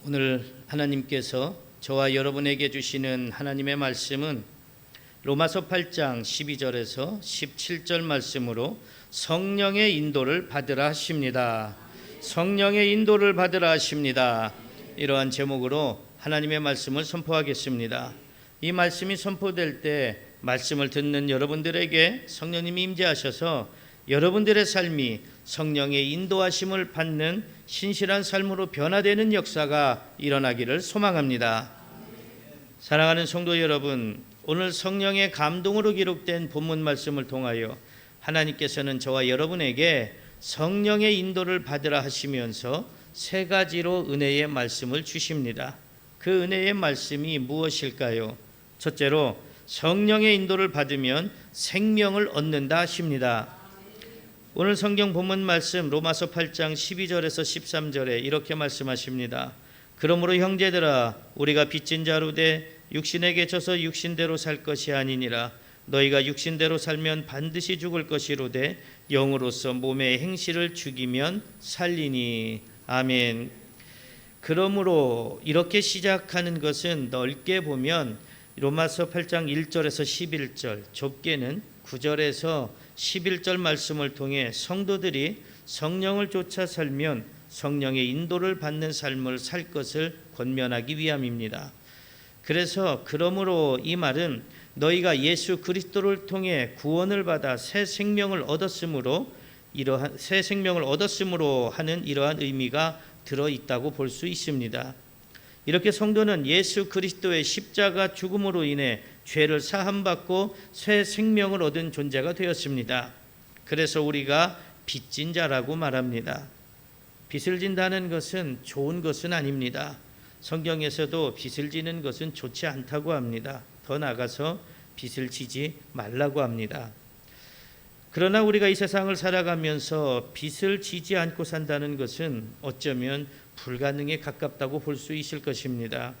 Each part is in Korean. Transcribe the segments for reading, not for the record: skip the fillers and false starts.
오늘 하나님께서 저와 여러분에게 주시는 하나님의 말씀은 로마서 8장 12절에서 17절 말씀으로 성령의 인도를 받으라 하십니다. 성령의 인도를 받으라 하십니다. 이러한 제목으로 하나님의 말씀을 선포하겠습니다. 이 말씀이 선포될 때 말씀을 듣는 여러분들에게 성령님이 임재하셔서 여러분들의 삶이 성령의 인도하심을 받는 신실한 삶으로 변화되는 역사가 일어나기를 소망합니다. 사랑하는 성도 여러분, 오늘 성령의 감동으로 기록된 본문 말씀을 통하여 하나님께서는 저와 여러분에게 성령의 인도를 받으라 하시면서 세 가지로 은혜의 말씀을 주십니다. 그 은혜의 말씀이 무엇일까요? 첫째로 성령의 인도를 받으면 생명을 얻는다 하십니다. 오늘 성경 본문 말씀 로마서 8장 12절에서 13절에 이렇게 말씀하십니다. 그러므로 형제들아, 우리가 빚진 자로 돼 육신에게 져서 육신대로 살 것이 아니니라. 너희가 육신대로 살면 반드시 죽을 것이로되 영으로서 몸의 행실을 죽이면 살리니. 아멘. 그러므로 이렇게 시작하는 것은 넓게 보면 로마서 8장 1절에서 11절, 좁게는 9절에서 11절 말씀을 통해 성도들이 성령을 쫓아 살면 성령의 인도를 받는 삶을 살 것을 권면하기 위함입니다. 그래서 그러므로 이 말은 너희가 예수 그리스도를 통해 구원을 받아 새 생명을 얻었으므로 하는 이러한 의미가 들어 있다고 볼 수 있습니다. 이렇게 성도는 예수 그리스도의 십자가 죽음으로 인해 죄를 사함받고 새 생명을 얻은 존재가 되었습니다. 그래서 우리가 빚진 자라고 말합니다. 빚을 진다는 것은 좋은 것은 아닙니다. 성경에서도 빚을 지는 것은 좋지 않다고 합니다. 더 나아가서 빚을 지지 말라고 합니다. 그러나 우리가 이 세상을 살아가면서 빚을 지지 않고 산다는 것은 어쩌면 불가능에 가깝다고 볼 수 있을 것입니다.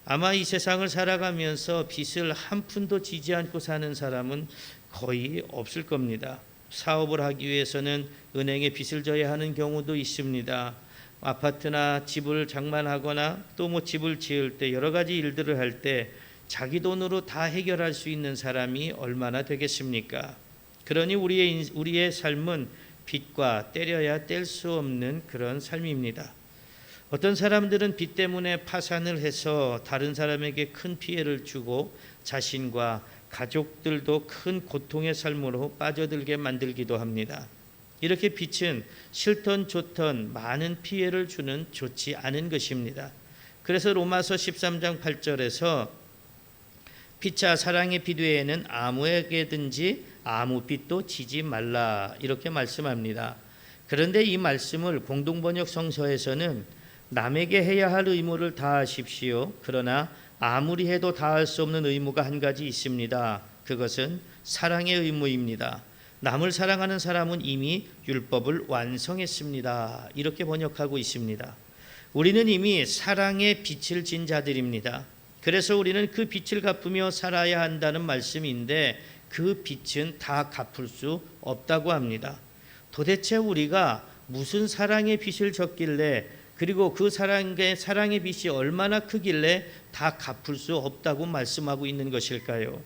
아마 이 세상을 살아가면서 빚을 한 푼도 지지 않고 사는 사람은 거의 없을 겁니다. 사업을 하기 위해서는 은행에 빚을 져야 하는 경우도 있습니다. 아파트나 집을 장만하거나 또 집을 지을 때 여러 가지 일들을 할 때 자기 돈으로 다 해결할 수 있는 사람이 얼마나 되겠습니까? 그러니 우리의 삶은 빚과 때려야 뗄 수 없는 그런 삶입니다. 어떤 사람들은 빚 때문에 파산을 해서 다른 사람에게 큰 피해를 주고 자신과 가족들도 큰 고통의 삶으로 빠져들게 만들기도 합니다. 이렇게 빚은 싫던 좋던 많은 피해를 주는 좋지 않은 것입니다. 그래서 로마서 13장 8절에서 피차 사랑의 빚 외에는 아무에게든지 아무 빚도 지지 말라 이렇게 말씀합니다. 그런데 이 말씀을 공동번역 성서에서는 남에게 해야 할 의무를 다하십시오. 그러나 아무리 해도 다할 수 없는 의무가 한 가지 있습니다. 그것은 사랑의 의무입니다. 남을 사랑하는 사람은 이미 율법을 완성했습니다. 이렇게 번역하고 있습니다. 우리는 이미 사랑의 빚을 진 자들입니다. 그래서 우리는 그 빚을 갚으며 살아야 한다는 말씀인데 그 빚은 다 갚을 수 없다고 합니다. 도대체 우리가 무슨 사랑의 빚을 졌길래 그리고 그 사랑의 빚이 얼마나 크길래 다 갚을 수 없다고 말씀하고 있는 것일까요?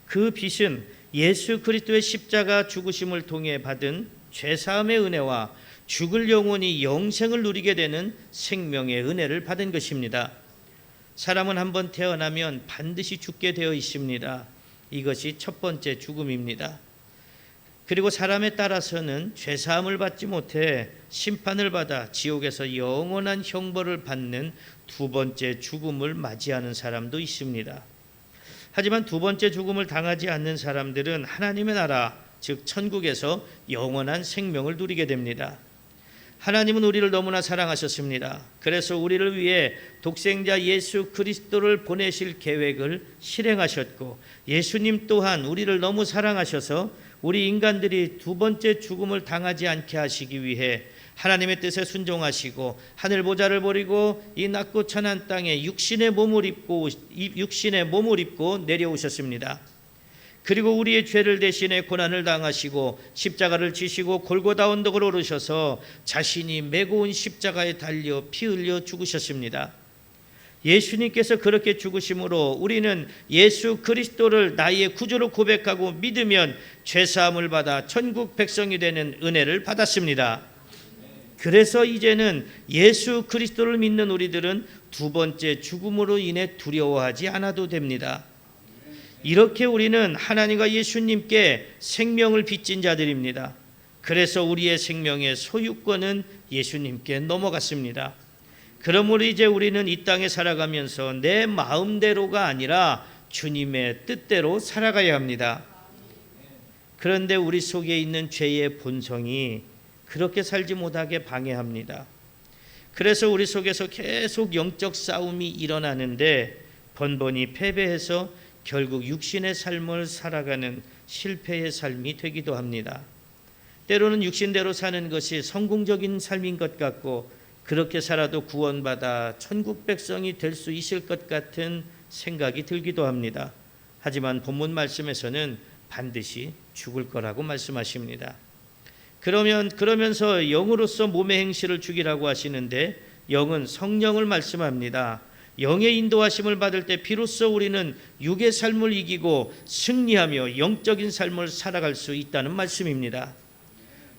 그 빚은 예수 그리스도의 십자가 죽으심을 통해 받은 죄사함의 은혜와 죽을 영혼이 영생을 누리게 되는 생명의 은혜를 받은 것입니다. 사람은 한번 태어나면 반드시 죽게 되어 있습니다. 이것이 첫 번째 죽음입니다. 그리고 사람에 따라서는 죄사함을 받지 못해 심판을 받아 지옥에서 영원한 형벌을 받는 두 번째 죽음을 맞이하는 사람도 있습니다. 하지만 두 번째 죽음을 당하지 않는 사람들은 하나님의 나라, 즉 천국에서 영원한 생명을 누리게 됩니다. 하나님은 우리를 너무나 사랑하셨습니다. 그래서 우리를 위해 독생자 예수 그리스도를 보내실 계획을 실행하셨고 예수님 또한 우리를 너무 사랑하셔서 우리 인간들이 두 번째 죽음을 당하지 않게 하시기 위해 하나님의 뜻에 순종하시고 하늘 보좌를 버리고 이 낮고 천한 땅에 육신의 몸을 입고 내려오셨습니다. 그리고 우리의 죄를 대신해 고난을 당하시고 십자가를 지시고 골고다 언덕을 오르셔서 자신이 메고 온 십자가에 달려 피 흘려 죽으셨습니다. 예수님께서 그렇게 죽으심으로 우리는 예수 그리스도를 나의 구주로 고백하고 믿으면 죄사함을 받아 천국 백성이 되는 은혜를 받았습니다. 그래서 이제는 예수 그리스도를 믿는 우리들은 두 번째 죽음으로 인해 두려워하지 않아도 됩니다. 이렇게 우리는 하나님과 예수님께 생명을 빚진 자들입니다. 그래서 우리의 생명의 소유권은 예수님께 넘어갔습니다. 그러므로 이제 우리는 이 땅에 살아가면서 내 마음대로가 아니라 주님의 뜻대로 살아가야 합니다. 그런데 우리 속에 있는 죄의 본성이 그렇게 살지 못하게 방해합니다. 그래서 우리 속에서 계속 영적 싸움이 일어나는데 번번이 패배해서 결국 육신의 삶을 살아가는 실패의 삶이 되기도 합니다. 때로는 육신대로 사는 것이 성공적인 삶인 것 같고 그렇게 살아도 구원받아 천국 백성이 될 수 있을 것 같은 생각이 들기도 합니다. 하지만 본문 말씀에서는 반드시 죽을 거라고 말씀하십니다. 그러면서 영으로서 몸의 행실을 죽이라고 하시는데 영은 성령을 말씀합니다. 영의 인도하심을 받을 때 비로소 우리는 육의 삶을 이기고 승리하며 영적인 삶을 살아갈 수 있다는 말씀입니다.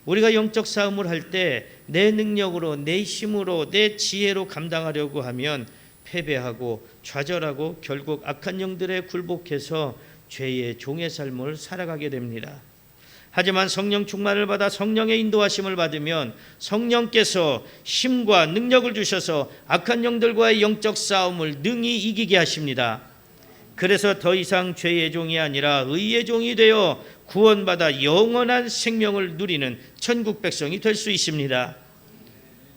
우리가 영적 싸움을 할 때 내 능력으로, 내 힘으로, 내 지혜로 감당하려고 하면 패배하고 좌절하고 결국 악한 영들에 굴복해서 죄의 종의 삶을 살아가게 됩니다. 하지만 성령 충만을 받아 성령의 인도하심을 받으면 성령께서 힘과 능력을 주셔서 악한 영들과의 영적 싸움을 능히 이기게 하십니다. 그래서 더 이상 죄의 종이 아니라 의의 종이 되어 구원받아 영원한 생명을 누리는 천국 백성이 될 수 있습니다.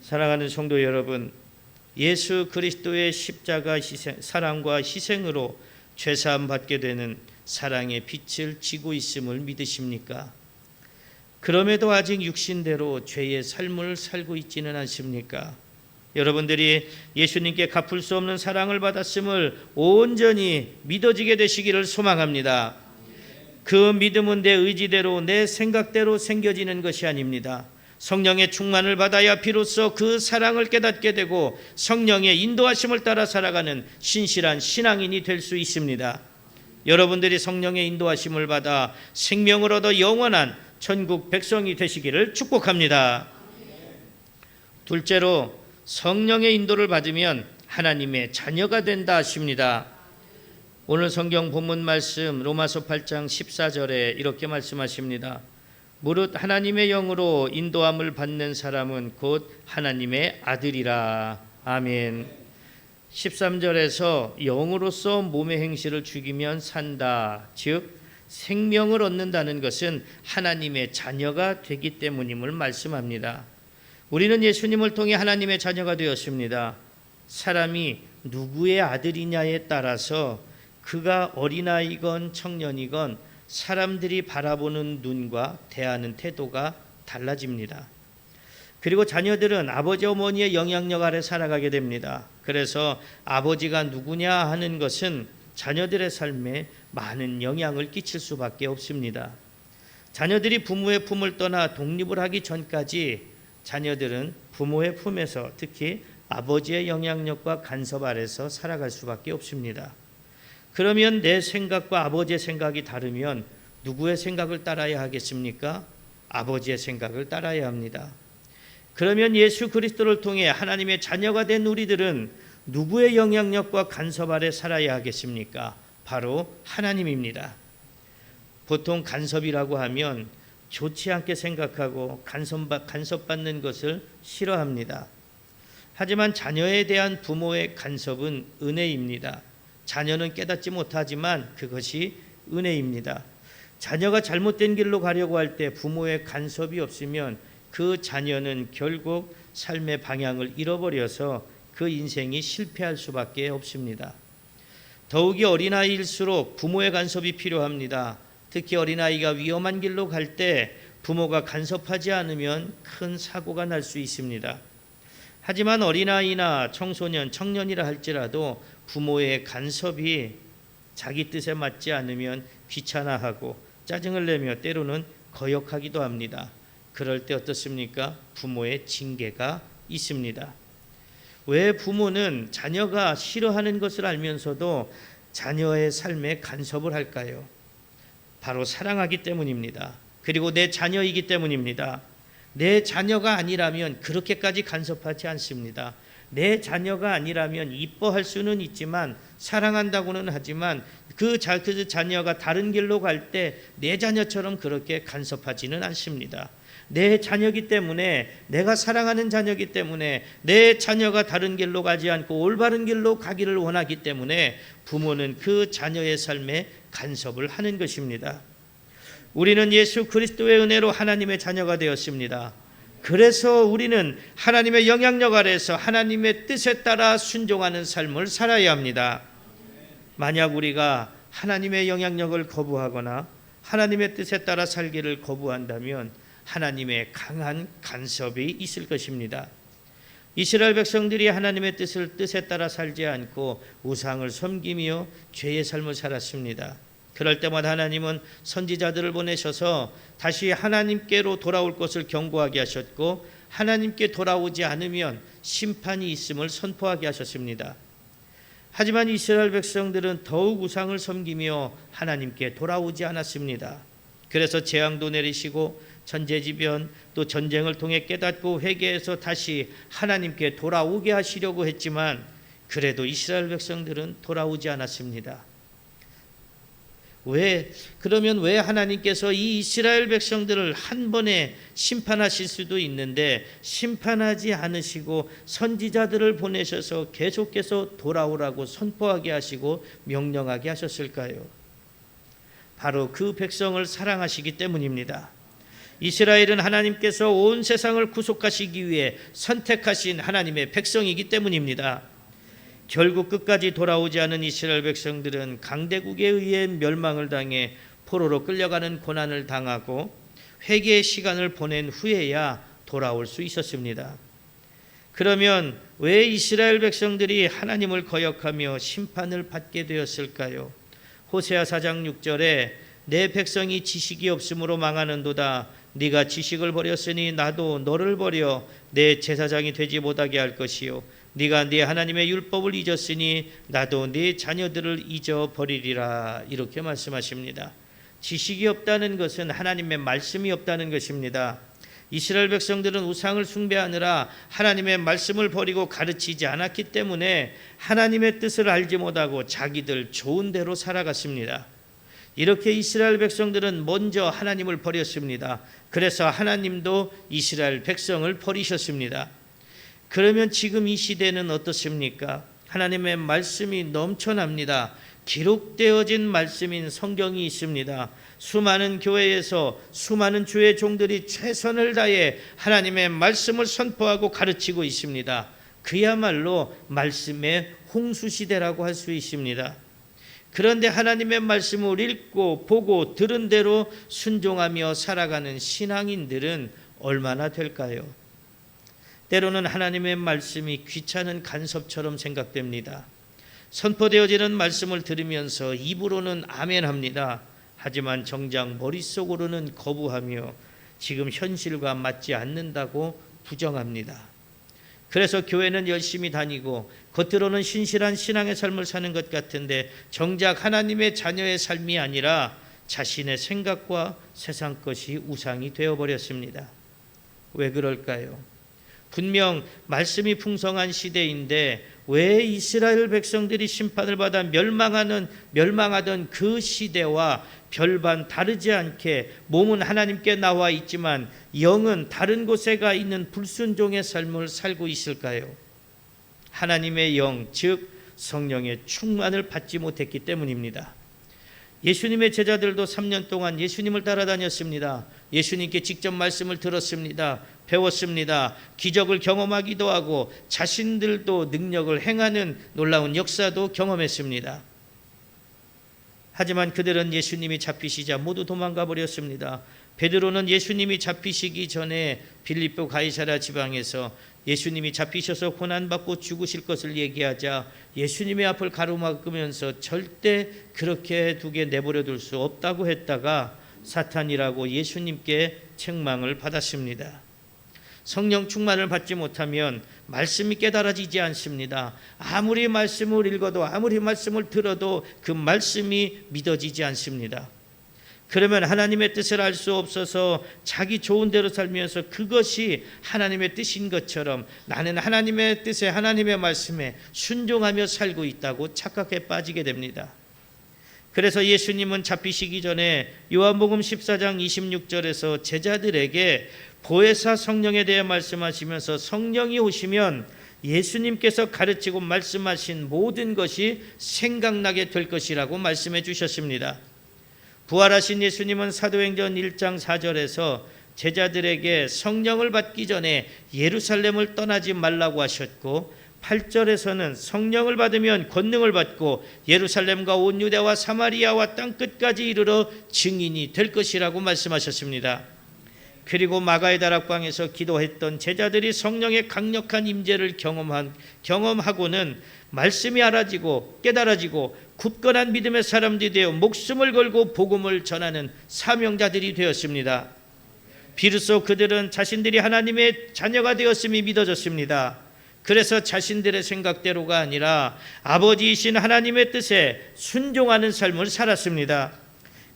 사랑하는 성도 여러분, 예수 그리스도의 십자가 희생, 사랑과 희생으로 죄사함 받게 되는 사랑의 빛을 지고 있음을 믿으십니까? 그럼에도 아직 육신대로 죄의 삶을 살고 있지는 않습니까? 여러분들이 예수님께 갚을 수 없는 사랑을 받았음을 온전히 믿어지게 되시기를 소망합니다. 그 믿음은 내 의지대로, 내 생각대로 생겨지는 것이 아닙니다. 성령의 충만을 받아야 비로소 그 사랑을 깨닫게 되고 성령의 인도하심을 따라 살아가는 신실한 신앙인이 될 수 있습니다. 여러분들이 성령의 인도하심을 받아 생명을 얻어 영원한 천국 백성이 되시기를 축복합니다. 둘째로 성령의 인도를 받으면 하나님의 자녀가 된다 하십니다. 오늘 성경 본문 말씀 로마서 8장 14절에 이렇게 말씀하십니다. 무릇 하나님의 영으로 인도함을 받는 사람은 곧 하나님의 아들이라. 아멘. 13절에서 영으로서 몸의 행실을 죽이면 산다. 즉 생명을 얻는다는 것은 하나님의 자녀가 되기 때문임을 말씀합니다. 우리는 예수님을 통해 하나님의 자녀가 되었습니다. 사람이 누구의 아들이냐에 따라서 그가 어린아이건 청년이건 사람들이 바라보는 눈과 대하는 태도가 달라집니다. 그리고 자녀들은 아버지 어머니의 영향력 아래 살아가게 됩니다. 그래서 아버지가 누구냐 하는 것은 자녀들의 삶에 많은 영향을 끼칠 수밖에 없습니다. 자녀들이 부모의 품을 떠나 독립을 하기 전까지 자녀들은 부모의 품에서 특히 아버지의 영향력과 간섭 아래서 살아갈 수밖에 없습니다. 그러면 내 생각과 아버지의 생각이 다르면 누구의 생각을 따라야 하겠습니까? 아버지의 생각을 따라야 합니다. 그러면 예수 그리스도를 통해 하나님의 자녀가 된 우리들은 누구의 영향력과 간섭 아래 살아야 하겠습니까? 바로 하나님입니다. 보통 간섭이라고 하면 좋지 않게 생각하고 간섭받는 것을 싫어합니다. 하지만 자녀에 대한 부모의 간섭은 은혜입니다. 자녀는 깨닫지 못하지만 그것이 은혜입니다. 자녀가 잘못된 길로 가려고 할 때 부모의 간섭이 없으면 그 자녀는 결국 삶의 방향을 잃어버려서 그 인생이 실패할 수밖에 없습니다. 더욱이 어린아이일수록 부모의 간섭이 필요합니다. 특히 어린아이가 위험한 길로 갈 때 부모가 간섭하지 않으면 큰 사고가 날 수 있습니다. 하지만 어린아이나 청소년, 청년이라 할지라도 부모의 간섭이 자기 뜻에 맞지 않으면 귀찮아하고 짜증을 내며 때로는 거역하기도 합니다. 그럴 때 어떻습니까? 부모의 징계가 있습니다. 왜 부모는 자녀가 싫어하는 것을 알면서도 자녀의 삶에 간섭을 할까요? 바로 사랑하기 때문입니다. 그리고 내 자녀이기 때문입니다. 내 자녀가 아니라면 그렇게까지 간섭하지 않습니다. 내 자녀가 아니라면 이뻐할 수는 있지만 사랑한다고는 하지만 그 자녀가 다른 길로 갈 때 내 자녀처럼 그렇게 간섭하지는 않습니다. 내 자녀이기 때문에, 내가 사랑하는 자녀이기 때문에, 내 자녀가 다른 길로 가지 않고 올바른 길로 가기를 원하기 때문에 부모는 그 자녀의 삶에 간섭을 하는 것입니다. 우리는 예수 그리스도의 은혜로 하나님의 자녀가 되었습니다. 그래서 우리는 하나님의 영향력 아래서 하나님의 뜻에 따라 순종하는 삶을 살아야 합니다. 만약 우리가 하나님의 영향력을 거부하거나 하나님의 뜻에 따라 살기를 거부한다면 하나님의 강한 간섭이 있을 것입니다. 이스라엘 백성들이 하나님의 뜻에 따라 살지 않고 우상을 섬기며 죄의 삶을 살았습니다. 그럴 때마다 하나님은 선지자들을 보내셔서 다시 하나님께로 돌아올 것을 경고하게 하셨고 하나님께 돌아오지 않으면 심판이 있음을 선포하게 하셨습니다. 하지만 이스라엘 백성들은 더욱 우상을 섬기며 하나님께 돌아오지 않았습니다. 그래서 재앙도 내리시고 천재지변 또 전쟁을 통해 깨닫고 회개해서 다시 하나님께 돌아오게 하시려고 했지만 그래도 이스라엘 백성들은 돌아오지 않았습니다. 그러면 왜 하나님께서 이 이스라엘 백성들을 한 번에 심판하실 수도 있는데 심판하지 않으시고 선지자들을 보내셔서 계속해서 돌아오라고 선포하게 하시고 명령하게 하셨을까요? 바로 그 백성을 사랑하시기 때문입니다. 이스라엘은 하나님께서 온 세상을 구속하시기 위해 선택하신 하나님의 백성이기 때문입니다. 결국 끝까지 돌아오지 않은 이스라엘 백성들은 강대국에 의해 멸망을 당해 포로로 끌려가는 고난을 당하고 회개의 시간을 보낸 후에야 돌아올 수 있었습니다. 그러면 왜 이스라엘 백성들이 하나님을 거역하며 심판을 받게 되었을까요? 호세아 4장 6절에 내 백성이 지식이 없으므로 망하는도다. 네가 지식을 버렸으니 나도 너를 버려 내 제사장이 되지 못하게 할 것이요 네가 네 하나님의 율법을 잊었으니 나도 네 자녀들을 잊어버리리라. 이렇게 말씀하십니다. 지식이 없다는 것은 하나님의 말씀이 없다는 것입니다. 이스라엘 백성들은 우상을 숭배하느라 하나님의 말씀을 버리고 가르치지 않았기 때문에 하나님의 뜻을 알지 못하고 자기들 좋은 대로 살아갔습니다. 이렇게 이스라엘 백성들은 먼저 하나님을 버렸습니다. 그래서 하나님도 이스라엘 백성을 버리셨습니다. 그러면 지금 이 시대는 어떻습니까? 하나님의 말씀이 넘쳐납니다. 기록되어진 말씀인 성경이 있습니다. 수많은 교회에서 수많은 주의 종들이 최선을 다해 하나님의 말씀을 선포하고 가르치고 있습니다. 그야말로 말씀의 홍수시대라고 할 수 있습니다. 그런데 하나님의 말씀을 읽고 보고 들은 대로 순종하며 살아가는 신앙인들은 얼마나 될까요? 때로는 하나님의 말씀이 귀찮은 간섭처럼 생각됩니다. 선포되어지는 말씀을 들으면서 입으로는 아멘합니다. 하지만 정작 머릿속으로는 거부하며 지금 현실과 맞지 않는다고 부정합니다. 그래서 교회는 열심히 다니고 겉으로는 신실한 신앙의 삶을 사는 것 같은데 정작 하나님의 자녀의 삶이 아니라 자신의 생각과 세상 것이 우상이 되어버렸습니다. 왜 그럴까요? 분명 말씀이 풍성한 시대인데 왜 이스라엘 백성들이 심판을 받아 멸망하던 그 시대와 별반 다르지 않게 몸은 하나님께 나와 있지만 영은 다른 곳에 가 있는 불순종의 삶을 살고 있을까요? 하나님의 영, 즉 성령의 충만을 받지 못했기 때문입니다. 예수님의 제자들도 3년 동안 예수님을 따라다녔습니다. 예수님께 직접 말씀을 들었습니다. 배웠습니다. 기적을 경험하기도 하고 자신들도 능력을 행하는 놀라운 역사도 경험했습니다. 하지만 그들은 예수님이 잡히시자 모두 도망가 버렸습니다. 베드로는 예수님이 잡히시기 전에 빌립보 가이사랴 지방에서 예수님이 잡히셔서 고난받고 죽으실 것을 얘기하자 예수님의 앞을 가로막으면서 절대 그렇게 두게 내버려 둘 수 없다고 했다가 사탄이라고 예수님께 책망을 받았습니다. 성령 충만을 받지 못하면 말씀이 깨달아지지 않습니다. 아무리 말씀을 읽어도 아무리 말씀을 들어도 그 말씀이 믿어지지 않습니다. 그러면 하나님의 뜻을 알 수 없어서 자기 좋은 대로 살면서 그것이 하나님의 뜻인 것처럼 나는 하나님의 뜻에 하나님의 말씀에 순종하며 살고 있다고 착각에 빠지게 됩니다. 그래서 예수님은 잡히시기 전에 요한복음 14장 26절에서 제자들에게 보혜사 성령에 대해 말씀하시면서 성령이 오시면 예수님께서 가르치고 말씀하신 모든 것이 생각나게 될 것이라고 말씀해 주셨습니다. 부활하신 예수님은 사도행전 1장 4절에서 제자들에게 성령을 받기 전에 예루살렘을 떠나지 말라고 하셨고 8절에서는 성령을 받으면 권능을 받고 예루살렘과 온 유대와 사마리아와 땅끝까지 이르러 증인이 될 것이라고 말씀하셨습니다. 그리고 마가의 다락방에서 기도했던 제자들이 성령의 강력한 임재를 경험하고는 말씀이 알아지고 깨달아지고 굳건한 믿음의 사람들이 되어 목숨을 걸고 복음을 전하는 사명자들이 되었습니다. 비로소 그들은 자신들이 하나님의 자녀가 되었음이 믿어졌습니다. 그래서 자신들의 생각대로가 아니라 아버지이신 하나님의 뜻에 순종하는 삶을 살았습니다.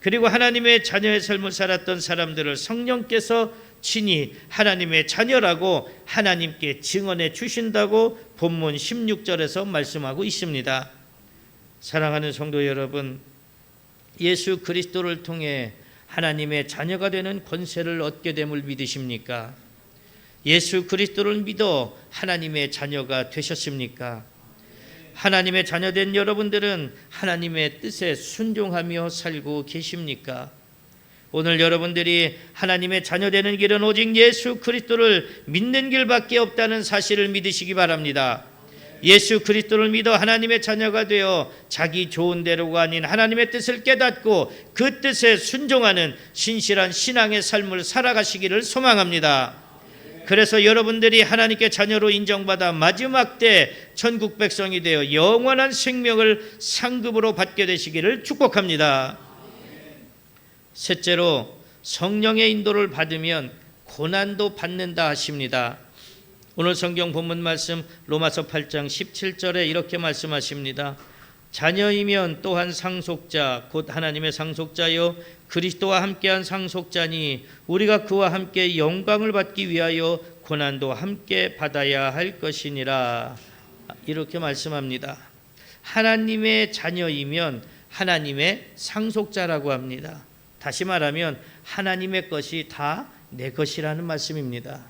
그리고 하나님의 자녀의 삶을 살았던 사람들을 성령께서 친히 하나님의 자녀라고 하나님께 증언해 주신다고 본문 16절에서 말씀하고 있습니다. 사랑하는 성도 여러분, 예수 그리스도를 통해 하나님의 자녀가 되는 권세를 얻게 됨을 믿으십니까? 예수 그리스도를 믿어 하나님의 자녀가 되셨습니까? 하나님의 자녀된 여러분들은 하나님의 뜻에 순종하며 살고 계십니까? 오늘 여러분들이 하나님의 자녀되는 길은 오직 예수 그리스도를 믿는 길밖에 없다는 사실을 믿으시기 바랍니다. 예수 그리스도를 믿어 하나님의 자녀가 되어 자기 좋은 대로가 아닌 하나님의 뜻을 깨닫고 그 뜻에 순종하는 신실한 신앙의 삶을 살아가시기를 소망합니다. 그래서 여러분들이 하나님께 자녀로 인정받아 마지막 때 천국 백성이 되어 영원한 생명을 상급으로 받게 되시기를 축복합니다. 셋째로, 성령의 인도를 받으면 고난도 받는다 하십니다. 오늘 성경 본문 말씀 로마서 8장 17절에 이렇게 말씀하십니다. 자녀이면 또한 상속자 곧 하나님의 상속자요 그리스도와 함께한 상속자니 우리가 그와 함께 영광을 받기 위하여 고난도 함께 받아야 할 것이니라. 이렇게 말씀합니다. 하나님의 자녀이면 하나님의 상속자라고 합니다. 다시 말하면 하나님의 것이 다 내 것이라는 말씀입니다.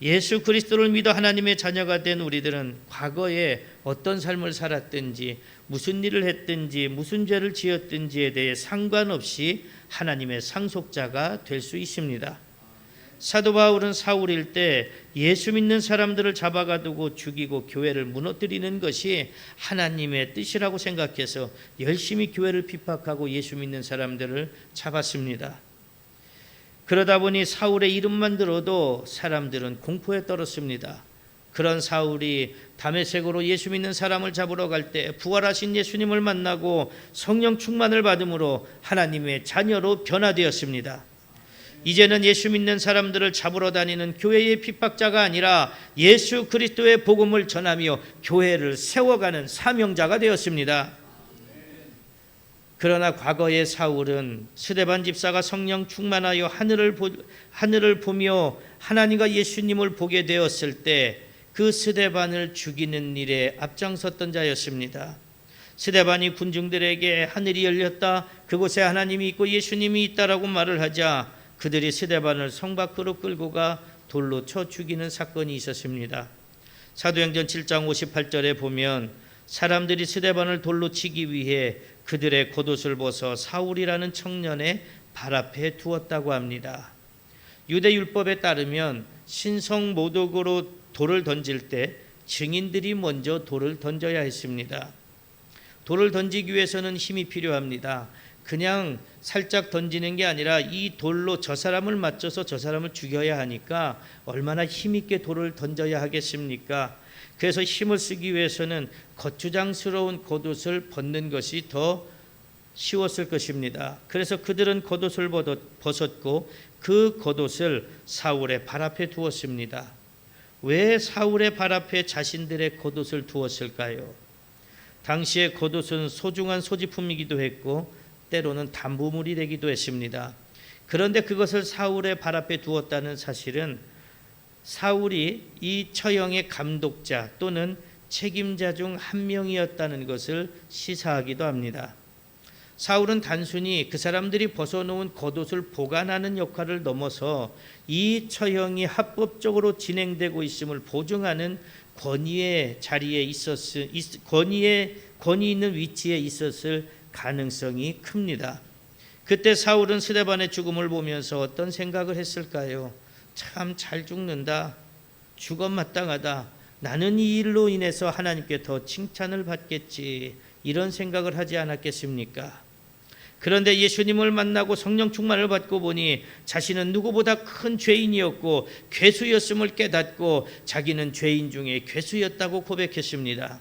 예수 그리스도를 믿어 하나님의 자녀가 된 우리들은 과거에 어떤 삶을 살았든지 무슨 일을 했든지 무슨 죄를 지었든지에 대해 상관없이 하나님의 상속자가 될 수 있습니다. 사도 바울은 사울일 때 예수 믿는 사람들을 잡아가두고 죽이고 교회를 무너뜨리는 것이 하나님의 뜻이라고 생각해서 열심히 교회를 핍박하고 예수 믿는 사람들을 잡았습니다. 그러다 보니 사울의 이름만 들어도 사람들은 공포에 떨었습니다. 그런 사울이 다메섹으로 예수 믿는 사람을 잡으러 갈 때 부활하신 예수님을 만나고 성령 충만을 받음으로 하나님의 자녀로 변화되었습니다. 이제는 예수 믿는 사람들을 잡으러 다니는 교회의 핍박자가 아니라 예수 그리스도의 복음을 전하며 교회를 세워가는 사명자가 되었습니다. 그러나 과거의 사울은 스데반 집사가 성령 충만하여 하늘을 보며 하나님과 예수님을 보게 되었을 때 그 스데반을 죽이는 일에 앞장섰던 자였습니다. 스데반이 군중들에게 하늘이 열렸다, 그곳에 하나님이 있고 예수님이 있다라고 말을 하자 그들이 스데반을 성 밖으로 끌고 가 돌로 쳐 죽이는 사건이 있었습니다. 사도행전 7장 58절에 보면 사람들이 스데반을 돌로 치기 위해 그들의 겉옷을 벗어 사울이라는 청년의 발 앞에 두었다고 합니다. 유대 율법에 따르면 신성 모독으로 돌을 던질 때 증인들이 먼저 돌을 던져야 했습니다. 돌을 던지기 위해서는 힘이 필요합니다. 그냥 살짝 던지는 게 아니라 이 돌로 저 사람을 맞춰서 저 사람을 죽여야 하니까 얼마나 힘있게 돌을 던져야 하겠습니까? 그래서 힘을 쓰기 위해서는 거추장스러운 겉옷을 벗는 것이 더 쉬웠을 것입니다. 그래서 그들은 겉옷을 벗었고 그 겉옷을 사울의 발 앞에 두었습니다. 왜 사울의 발 앞에 자신들의 겉옷을 두었을까요? 당시의 겉옷은 소중한 소지품이기도 했고 때로는 담보물이 되기도 했습니다. 그런데 그것을 사울의 발 앞에 두었다는 사실은 사울이 이 처형의 감독자 또는 책임자 중 한 명이었다는 것을 시사하기도 합니다. 사울은 단순히 그 사람들이 벗어놓은 겉옷을 보관하는 역할을 넘어서 이 처형이 합법적으로 진행되고 있음을 보증하는 권위의 자리에 권위 있는 위치에 있었을 가능성이 큽니다. 그때 사울은 스데반의 죽음을 보면서 어떤 생각을 했을까요? 참 잘 죽는다. 죽어 마땅하다. 나는 이 일로 인해서 하나님께 더 칭찬을 받겠지. 이런 생각을 하지 않았겠습니까? 그런데 예수님을 만나고 성령 충만을 받고 보니 자신은 누구보다 큰 죄인이었고 괴수였음을 깨닫고 자기는 죄인 중에 괴수였다고 고백했습니다.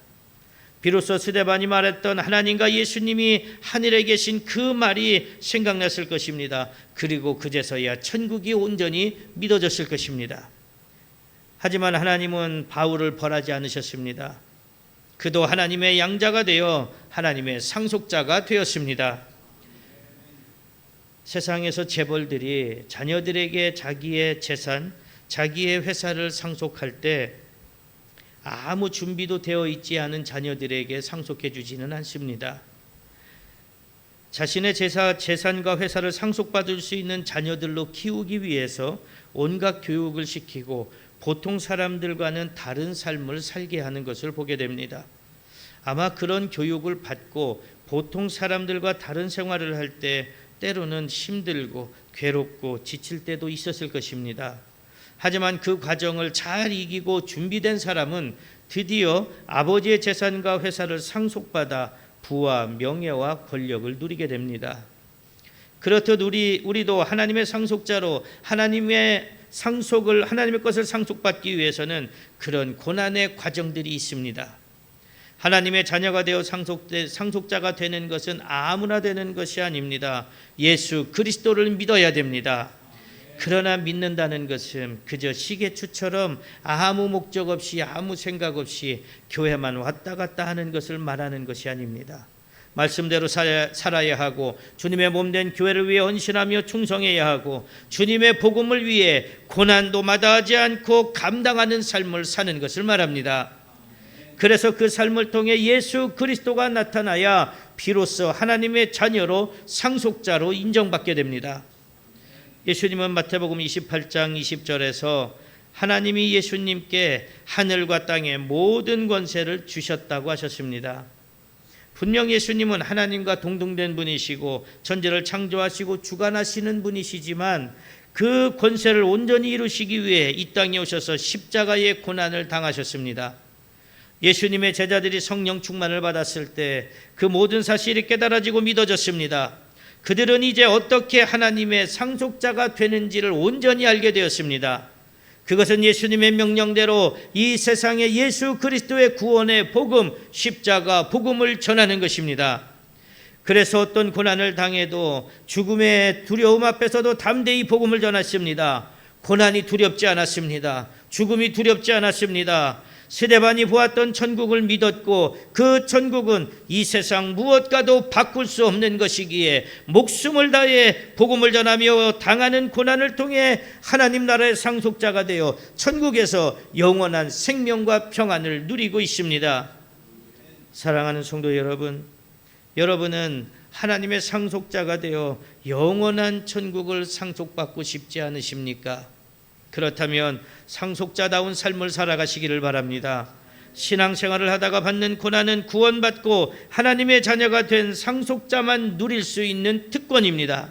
비로소 스데반이 말했던 하나님과 예수님이 하늘에 계신 그 말이 생각났을 것입니다. 그리고 그제서야 천국이 온전히 믿어졌을 것입니다. 하지만 하나님은 바울을 벌하지 않으셨습니다. 그도 하나님의 양자가 되어 하나님의 상속자가 되었습니다. 세상에서 재벌들이 자녀들에게 자기의 재산, 자기의 회사를 상속할 때 아무 준비도 되어 있지 않은 자녀들에게 상속해 주지는 않습니다. 자신의 재산과 회사를 상속받을 수 있는 자녀들로 키우기 위해서 온갖 교육을 시키고 보통 사람들과는 다른 삶을 살게 하는 것을 보게 됩니다. 아마 그런 교육을 받고 보통 사람들과 다른 생활을 할 때 때로는 힘들고 괴롭고 지칠 때도 있었을 것입니다. 하지만 그 과정을 잘 이기고 준비된 사람은 드디어 아버지의 재산과 회사를 상속받아 부와 명예와 권력을 누리게 됩니다. 그렇듯 우리도 하나님의 상속자로 하나님의 것을 상속받기 위해서는 그런 고난의 과정들이 있습니다. 하나님의 자녀가 되어 상속자가 되는 것은 아무나 되는 것이 아닙니다. 예수 그리스도를 믿어야 됩니다. 그러나 믿는다는 것은 그저 시계추처럼 아무 목적 없이 아무 생각 없이 교회만 왔다 갔다 하는 것을 말하는 것이 아닙니다. 말씀대로 살아야 하고 주님의 몸된 교회를 위해 헌신하며 충성해야 하고 주님의 복음을 위해 고난도 마다하지 않고 감당하는 삶을 사는 것을 말합니다. 그래서 그 삶을 통해 예수 그리스도가 나타나야 비로소 하나님의 자녀로 상속자로 인정받게 됩니다. 예수님은 마태복음 28장 20절에서 하나님이 예수님께 하늘과 땅의 모든 권세를 주셨다고 하셨습니다. 분명 예수님은 하나님과 동등된 분이시고 천지를 창조하시고 주관하시는 분이시지만 그 권세를 온전히 이루시기 위해 이 땅에 오셔서 십자가의 고난을 당하셨습니다. 예수님의 제자들이 성령 충만을 받았을 때 그 모든 사실이 깨달아지고 믿어졌습니다. 그들은 이제 어떻게 하나님의 상속자가 되는지를 온전히 알게 되었습니다. 그것은 예수님의 명령대로 이 세상에 예수 그리스도의 구원의 복음, 십자가 복음을 전하는 것입니다. 그래서 어떤 고난을 당해도 죽음의 두려움 앞에서도 담대히 복음을 전했습니다. 고난이 두렵지 않았습니다. 죽음이 두렵지 않았습니다. 스데반이 보았던 천국을 믿었고 그 천국은 이 세상 무엇과도 바꿀 수 없는 것이기에 목숨을 다해 복음을 전하며 당하는 고난을 통해 하나님 나라의 상속자가 되어 천국에서 영원한 생명과 평안을 누리고 있습니다. 사랑하는 성도 여러분, 여러분은 하나님의 상속자가 되어 영원한 천국을 상속받고 싶지 않으십니까? 그렇다면 상속자다운 삶을 살아가시기를 바랍니다. 신앙생활을 하다가 받는 고난은 구원받고 하나님의 자녀가 된 상속자만 누릴 수 있는 특권입니다.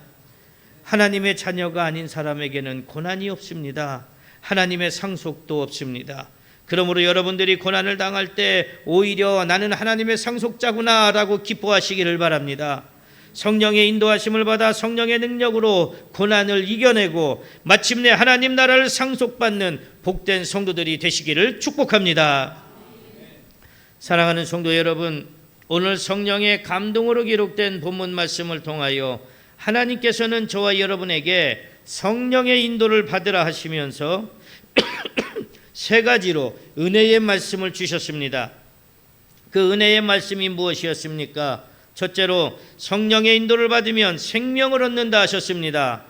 하나님의 자녀가 아닌 사람에게는 고난이 없습니다. 하나님의 상속도 없습니다. 그러므로 여러분들이 고난을 당할 때 오히려 나는 하나님의 상속자구나 라고 기뻐하시기를 바랍니다. 성령의 인도하심을 받아 성령의 능력으로 고난을 이겨내고 마침내 하나님 나라를 상속받는 복된 성도들이 되시기를 축복합니다. 사랑하는 성도 여러분, 오늘 성령의 감동으로 기록된 본문 말씀을 통하여 하나님께서는 저와 여러분에게 성령의 인도를 받으라 하시면서 세 가지로 은혜의 말씀을 주셨습니다. 그 은혜의 말씀이 무엇이었습니까? 첫째로 성령의 인도를 받으면 생명을 얻는다 하셨습니다.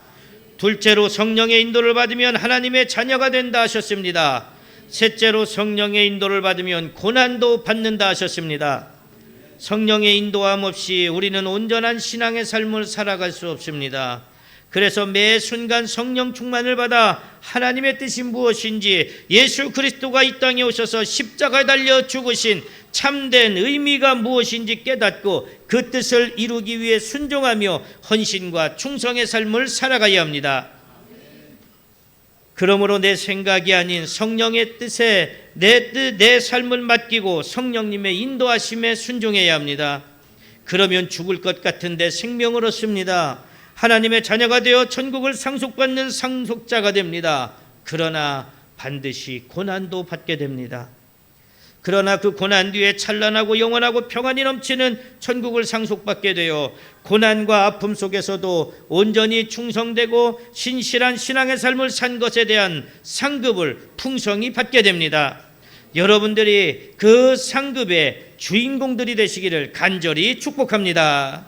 둘째로 성령의 인도를 받으면 하나님의 자녀가 된다 하셨습니다. 셋째로 성령의 인도를 받으면 고난도 받는다 하셨습니다. 성령의 인도함 없이 우리는 온전한 신앙의 삶을 살아갈 수 없습니다. 그래서 매 순간 성령 충만을 받아 하나님의 뜻이 무엇인지, 예수 그리스도가 이 땅에 오셔서 십자가에 달려 죽으신 참된 의미가 무엇인지 깨닫고 그 뜻을 이루기 위해 순종하며 헌신과 충성의 삶을 살아가야 합니다. 그러므로 내 생각이 아닌 성령의 뜻에 내 삶을 맡기고 성령님의 인도하심에 순종해야 합니다. 그러면 죽을 것 같은데 생명을 얻습니다. 하나님의 자녀가 되어 천국을 상속받는 상속자가 됩니다. 그러나 반드시 고난도 받게 됩니다. 그러나 그 고난 뒤에 찬란하고 영원하고 평안이 넘치는 천국을 상속받게 되어 고난과 아픔 속에서도 온전히 충성되고 신실한 신앙의 삶을 산 것에 대한 상급을 풍성히 받게 됩니다. 여러분들이 그 상급의 주인공들이 되시기를 간절히 축복합니다.